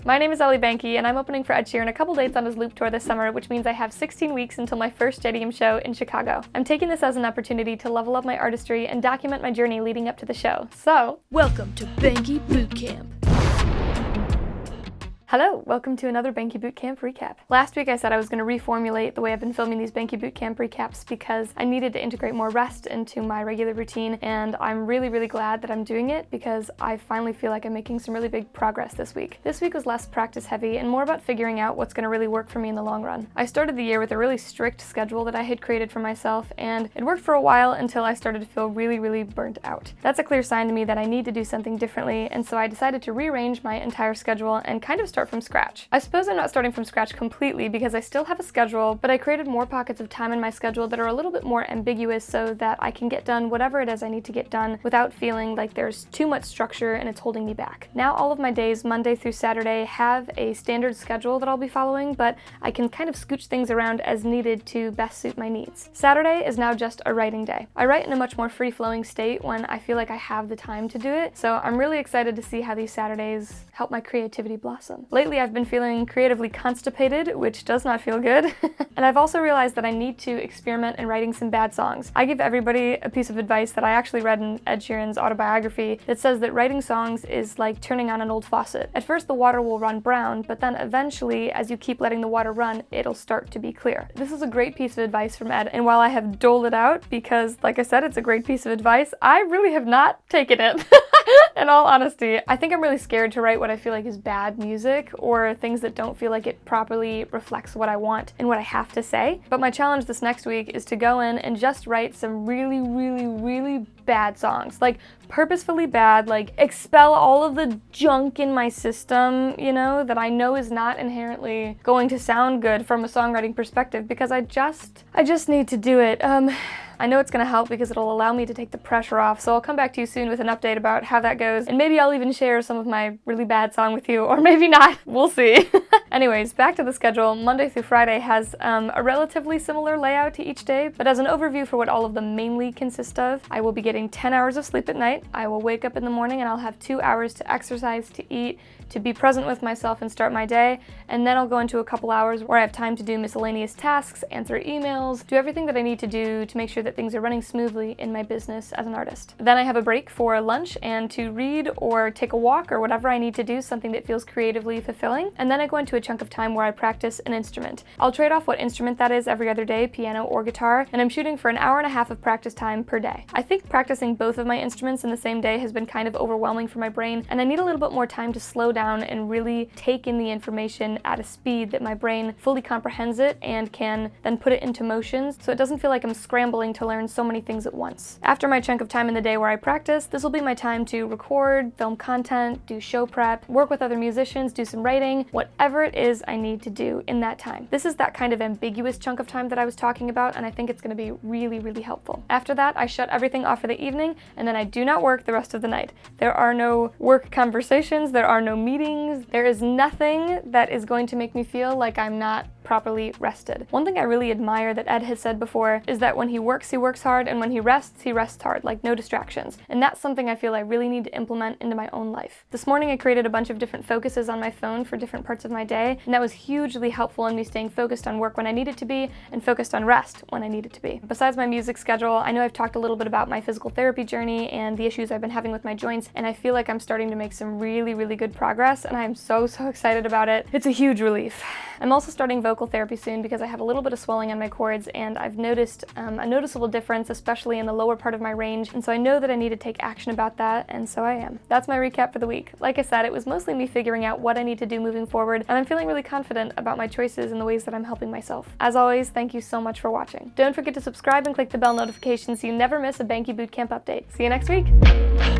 My name is Ellie Banke, and I'm opening for Ed Sheeran a couple dates on his Loop tour this summer, which means I have 16 weeks until my first stadium show in Chicago. I'm taking this as an opportunity to level up my artistry and document my journey leading up to the show. So, welcome to Banke Bootcamp. Hello, welcome to another Banke Bootcamp recap. Last week I said I was going to reformulate the way I've been filming these Banke Bootcamp recaps because I needed to integrate more rest into my regular routine, and I'm really glad that I'm doing it because I finally feel like I'm making some really big progress this week. This week was less practice heavy and more about figuring out what's going to really work for me in the long run. I started the year with a really strict schedule that I had created for myself, and it worked for a while until I started to feel really burnt out. That's a clear sign to me that I need to do something differently, and so I decided to rearrange my entire schedule and kind of start from scratch. I suppose I'm not starting from scratch completely because I still have a schedule, but I created more pockets of time in my schedule that are a little bit more ambiguous so that I can get done whatever it is I need to get done without feeling like there's too much structure and it's holding me back. Now all of my days, Monday through Saturday, have a standard schedule that I'll be following, but I can kind of scooch things around as needed to best suit my needs. Saturday is now just a writing day. I write in a much more free-flowing state when I feel like I have the time to do it, so I'm really excited to see how these Saturdays help my creativity blossom. Lately I've been feeling creatively constipated, which does not feel good. And I've also realized that I need to experiment in writing some bad songs. I give everybody a piece of advice that I actually read in Ed Sheeran's autobiography that says that writing songs is like turning on an old faucet. At first the water will run brown, but then eventually, as you keep letting the water run, it'll start to be clear. This is a great piece of advice from Ed, and while I have doled it out because, like I said, it's a great piece of advice, I really have not taken it. In all honesty, I think I'm really scared to write what I feel like is bad music or things that don't feel like it properly reflects what I want and what I have to say. But my challenge this next week is to go in and just write some really bad songs. Like purposefully bad, like expel all of the junk in my system, you know, that I know is not inherently going to sound good from a songwriting perspective because I just need to do it. I know it's going to help because it'll allow me to take the pressure off, so I'll come back to you soon with an update about how that goes, and maybe I'll even share some of my really bad song with you, or maybe not. We'll see. Anyways, back to the schedule. Monday through Friday has a relatively similar layout to each day, but as an overview for what all of them mainly consist of, I will be getting 10 hours of sleep at night. I will wake up in the morning and I'll have 2 hours to exercise, to eat, to be present with myself and start my day, and then I'll go into a couple hours where I have time to do miscellaneous tasks, answer emails, do everything that I need to do to make sure that things are running smoothly in my business as an artist. Then I have a break for lunch and to read or take a walk or whatever I need to do, something that feels creatively fulfilling, and then I go into a chunk of time where I practice an instrument. I'll trade off what instrument that is every other day, piano or guitar, and I'm shooting for an hour and a half of practice time per day. I think practicing both of my instruments in the same day has been kind of overwhelming for my brain, and I need a little bit more time to slow down and really take in the information at a speed that my brain fully comprehends it and can then put it into motion so it doesn't feel like I'm scrambling to learn so many things at once. After my chunk of time in the day where I practice, this will be my time to record, film content, do show prep, work with other musicians, do some writing, whatever it is I need to do in that time. This is that kind of ambiguous chunk of time that I was talking about, and I think it's going to be really helpful. After that, I shut everything off for the evening, and then I do not work the rest of the night. There are no work conversations, there are no meetings, there is nothing that is going to make me feel like I'm not properly rested. One thing I really admire that Ed has said before is that when he works hard, and when he rests hard, like no distractions. And that's something I feel I really need to implement into my own life. This morning I created a bunch of different focuses on my phone for different parts of my day, and that was hugely helpful in me staying focused on work when I needed to be and focused on rest when I needed to be. Besides my music schedule, I know I've talked a little bit about my physical therapy journey and the issues I've been having with my joints, and I feel like I'm starting to make some really good progress, and I'm so excited about it. It's a huge relief. I'm also starting vocal therapy soon because I have a little bit of swelling on my cords, and I've noticed a noticeable difference, especially in the lower part of my range, and so I know that I need to take action about that, and so I am. That's my recap for the week. Like I said, it was mostly me figuring out what I need to do moving forward, and I'm feeling really confident about my choices and the ways that I'm helping myself. As always, thank you so much for watching. Don't forget to subscribe and click the bell notification so you never miss a Banke Bootcamp update. See you next week!